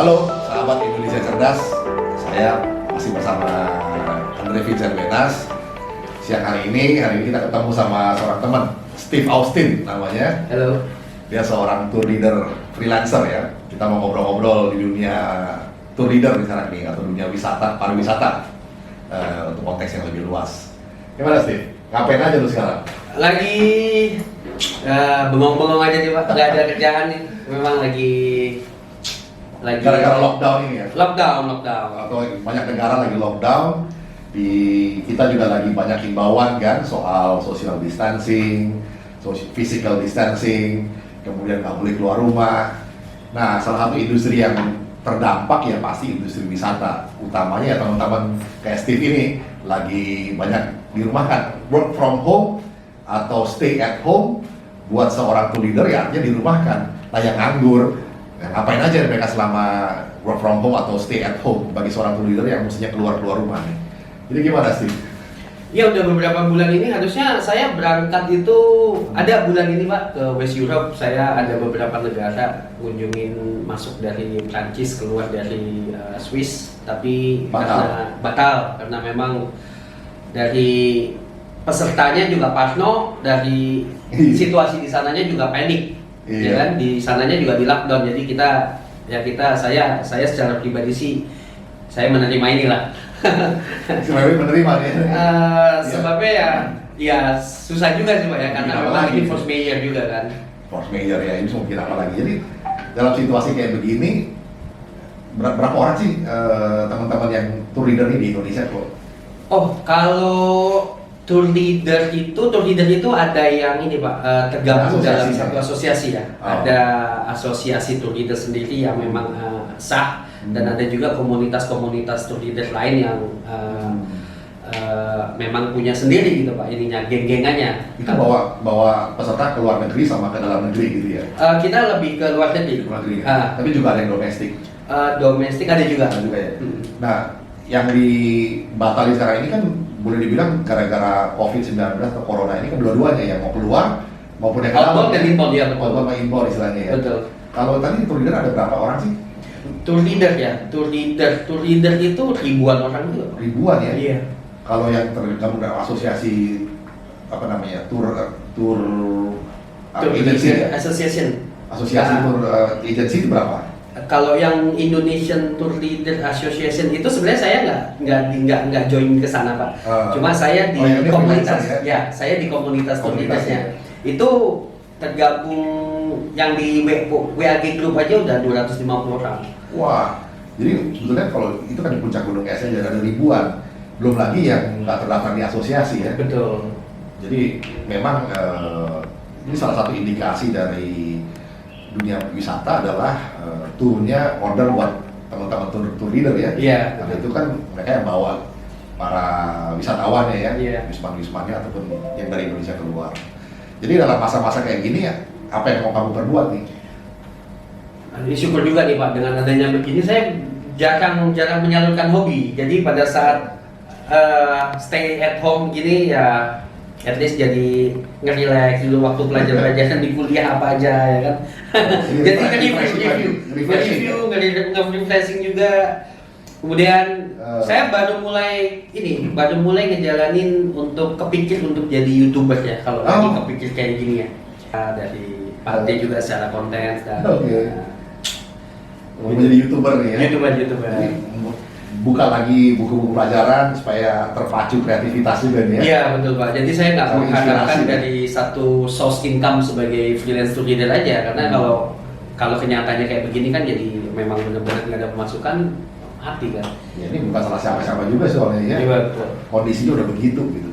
Halo, sahabat Indonesia Cerdas. Saya masih bersama Andre Vincent Wenas. Siang hari ini kita ketemu sama seorang teman, Steve Austin namanya. Halo. Dia seorang tour leader freelancer ya. Kita mau ngobrol-ngobrol di dunia tour leader di sana nih, atau dunia wisata, pariwisata untuk konteks yang lebih luas. Gimana Steve? Ngapain aja lu sekarang? Lagi bengong-bengong aja nih Pak, nggak ada kerjaan nih. Memang lagi Gara-gara lockdown ini ya? Lockdown. Atau banyak negara lagi lockdown. Kita juga lagi banyak himbauan kan soal social distancing, physical distancing, kemudian nggak boleh keluar rumah. Nah, salah satu industri yang terdampak ya pasti industri wisata, utamanya ya teman-teman kayak Steve ini lagi banyak dirumahkan, work from home atau stay at home. Buat seorang tour leader ya artinya dirumahkan. Nah, yang nganggur, ngapain aja mereka selama work from home atau stay at home bagi seorang tour leader yang mestinya keluar rumah nih. Jadi gimana sih? Ya udah beberapa bulan ini harusnya saya berangkat itu ada bulan ini Pak ke West Europe. Saya ada beberapa negara kunjungin, masuk dari Prancis, keluar dari Swiss, tapi batal karena memang dari pesertanya juga parno, dari situasi di sananya juga panik. Ya kan, di sananya juga di lockdown. Jadi saya secara pribadi sih saya menerima inilah. Menerima nih. Sebabnya ya susah juga sih Pak ya, karena memang ini force majeure juga kan. Force majeure ya, ini mungkin apa lagi. Jadi dalam situasi kayak begini, berapa orang sih teman-teman yang tour leader ini di Indonesia kok? Oh, kalau tour leader itu ada yang ini Pak, tergabung dalam satu asosiasi ya. Ada asosiasi tour leader sendiri yang memang sah, dan ada juga komunitas-komunitas tour leader lain yang memang punya sendiri gitu Pak, ininya geng-gengannya. Kita bawa peserta ke luar negeri sama ke dalam negeri gitu ya? Kita lebih ke luar negeri. Tapi juga ada yang domestik? Domestik ada juga. Ya? Nah, yang dibatalkan sekarang ini kan boleh dibilang gara-gara COVID-19 atau Corona ini kan dua-duanya yang mau keluar maupun yang outbound dan inbound ya, betul. Outbound dan inbound istilahnya ya. Betul. Kalau tadi tour leader ada berapa orang sih? Tour leader itu ribuan orang juga. Ribuan ya? Iya. Kalau yang tergabung dalam asosiasi apa namanya tour agency ya? Association. Asosiasi tour agency itu berapa? Kalau yang Indonesian Tour Leader Association itu sebenarnya saya nggak join ke sana Pak. Cuma saya di komunitas ya, saya di komunitas tour leadersnya. Itu tergabung yang di WAG Group aja udah 250 orang. Wah, jadi sebetulnya kalau itu kan di puncak gunung es aja ada ribuan, belum lagi yang nggak terdaftar di asosiasi ya. Betul. Jadi memang ini salah satu indikasi dari dunia wisata adalah turunnya order buat teman-teman tour leader ya. Iya. Karena itu kan mereka yang bawa para wisatawannya ya, iya. wisman-wismannya ataupun yang dari Indonesia keluar. Jadi dalam masa-masa kayak gini ya, apa yang mau kamu perbuat nih? Syukur juga nih Pak, dengan adanya begini saya jarang menyalurkan hobi. Jadi pada saat stay at home gini ya, at least jadi nge-relax dulu waktu pelajaran di kuliah apa aja ya kan. Jadi nge-review, nge-refreshing juga. Kemudian saya baru mulai ngejalanin untuk kepikir untuk jadi YouTuber ya, kalau lagi kepikir kayak gini ya. Dari Pak juga secara konten dan mau menjadi YouTuber nih ya. YouTuber. Buka lagi buku-buku pelajaran supaya terpacu kreativitas juga nih ya. Iya betul Pak. Jadi saya nggak mengharapkan dari satu source income sebagai freelance tour leader aja, karena kalau kenyataannya kayak begini kan jadi memang benar-benar nggak ada pemasukan, hati kan. Ya, ini bukan salah siapa-siapa juga soalnya ya. Iya betul. Kondisinya udah begitu gitu.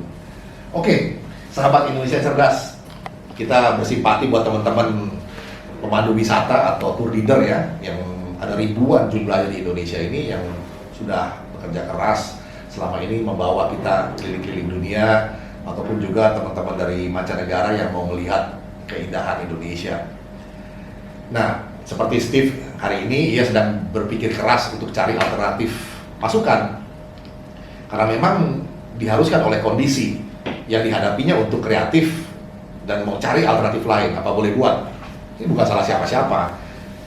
Oke, sahabat Indonesia Cerdas, kita bersimpati buat teman-teman pemandu wisata atau tour leader ya, yang ada ribuan jumlahnya di Indonesia ini yang sudah bekerja keras selama ini membawa kita keliling-keliling dunia, ataupun juga teman-teman dari mancanegara yang mau melihat keindahan Indonesia. Nah, seperti Steve hari ini, ia sedang berpikir keras untuk cari alternatif pasukan, karena memang diharuskan oleh kondisi yang dihadapinya untuk kreatif dan mau cari alternatif lain, apa boleh buat. Ini bukan salah siapa-siapa,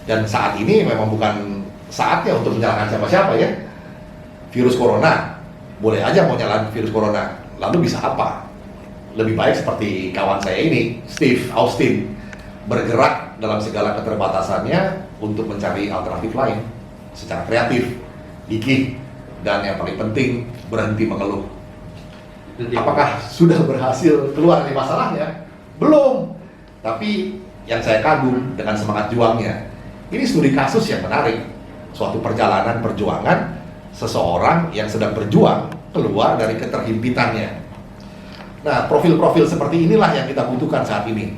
dan saat ini memang bukan saatnya untuk menyalahkan siapa-siapa ya. Virus corona, boleh aja mau nyalahin virus corona. Lalu bisa apa? Lebih baik seperti kawan saya ini, Steve Austin, bergerak dalam segala keterbatasannya untuk mencari alternatif lain secara kreatif, gigih, dan yang paling penting berhenti mengeluh. Apakah sudah berhasil keluar dari masalahnya? Belum. Tapi yang saya kagum dengan semangat juangnya, ini studi kasus yang menarik. Suatu perjalanan perjuangan seseorang yang sedang berjuang keluar dari keterhimpitannya. Nah, profil-profil seperti inilah yang kita butuhkan saat ini.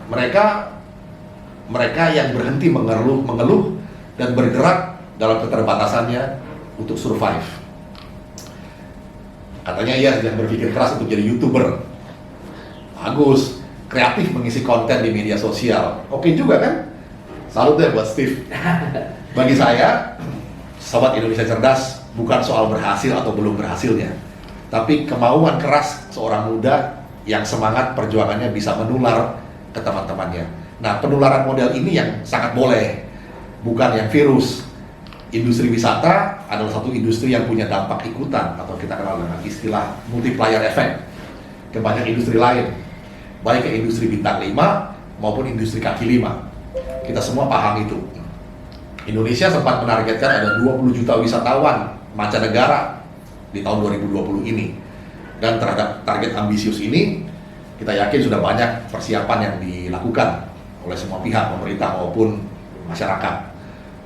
Mereka yang berhenti mengeluh dan bergerak dalam keterbatasannya untuk survive. Katanya ia sedang berpikir keras untuk jadi YouTuber. Bagus, kreatif mengisi konten di media sosial. Oke juga kan? Salut deh buat Steve. Bagi saya, Sobat Indonesia Cerdas bukan soal berhasil atau belum berhasilnya, tapi kemauan keras seorang muda yang semangat perjuangannya bisa menular ke teman-temannya. Nah, penularan model ini yang sangat boleh, bukan yang virus. Industri wisata adalah satu industri yang punya dampak ikutan atau kita kenal dengan istilah multiplier effect ke banyak industri lain, baik ke industri bintang 5 maupun industri kaki 5. Kita semua paham itu. Indonesia sempat menargetkan ada 20 juta wisatawan mancanegara di tahun 2020 ini. Dan terhadap target ambisius ini, kita yakin sudah banyak persiapan yang dilakukan oleh semua pihak, pemerintah maupun masyarakat.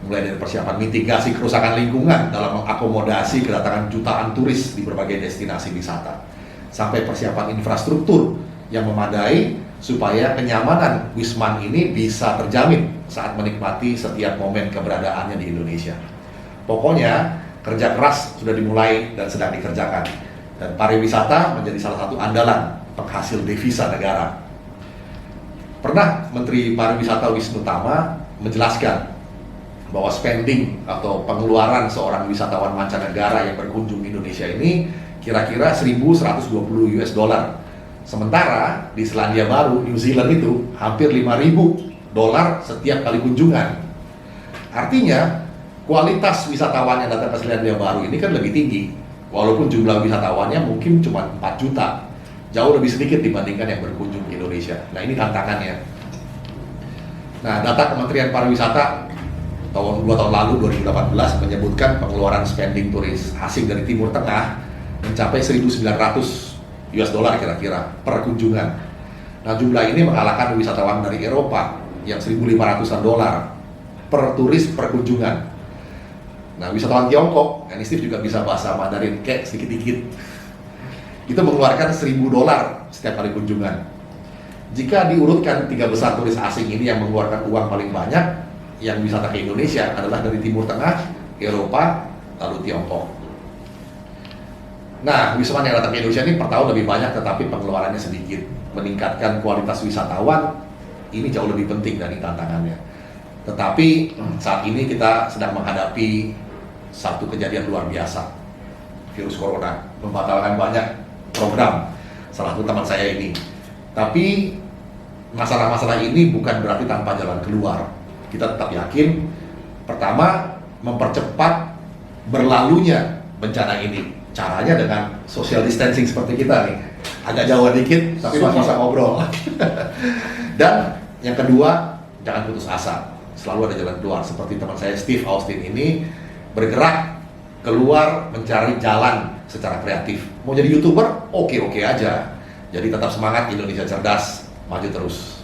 Mulai dari persiapan mitigasi kerusakan lingkungan dalam mengakomodasi kedatangan jutaan turis di berbagai destinasi wisata, sampai persiapan infrastruktur yang memadai supaya kenyamanan Wisman ini bisa terjamin saat menikmati setiap momen keberadaannya di Indonesia. Pokoknya kerja keras sudah dimulai dan sedang dikerjakan, dan pariwisata menjadi salah satu andalan penghasil devisa negara. Pernah Menteri Pariwisata Wisnu Tama menjelaskan bahwa spending atau pengeluaran seorang wisatawan mancanegara yang berkunjung Indonesia ini kira-kira 1.120 US dollar. Sementara di Selandia Baru, New Zealand itu hampir 5.000 dolar setiap kali kunjungan. Artinya kualitas wisatawan yang datang ke Selandia Baru ini kan lebih tinggi, walaupun jumlah wisatawannya mungkin cuma 4 juta, jauh lebih sedikit dibandingkan yang berkunjung ke Indonesia. Nah, ini tantangannya. Nah, data Kementerian Pariwisata tahun 2 tahun lalu 2018 menyebutkan pengeluaran spending turis asing dari Timur Tengah mencapai 1.900 US dollar kira-kira per kunjungan. Nah, jumlah ini mengalahkan wisatawan dari Eropa yang 1.500-an dolar per turis per kunjungan. Nah, wisatawan Tiongkok, ini Steve juga bisa bahasa Mandarin kayak sedikit-dikit, itu mengeluarkan 1.000 dolar setiap kali kunjungan. Jika diurutkan 3 besar turis asing ini yang mengeluarkan uang paling banyak yang wisata ke Indonesia adalah dari Timur Tengah, Eropa, lalu Tiongkok. Nah, wisatawan yang datang ke Indonesia ini per tahun lebih banyak tetapi pengeluarannya sedikit. Meningkatkan kualitas wisatawan ini jauh lebih penting dari tantangannya. Tetapi saat ini kita sedang menghadapi satu kejadian luar biasa. Virus corona membatalkan banyak program, salah satu teman saya ini. Tapi masalah-masalah ini bukan berarti tanpa jalan keluar. Kita tetap yakin, pertama, mempercepat berlalunya bencana ini. Caranya dengan social distancing seperti kita nih. Agak jauh dikit, tapi masih bisa ngobrol. Dan yang kedua, jangan putus asa. Selalu ada jalan keluar. Seperti teman saya Steve Austin ini, bergerak keluar mencari jalan secara kreatif. Mau jadi YouTuber? Oke-oke aja. Jadi tetap semangat, Indonesia Cerdas, maju terus.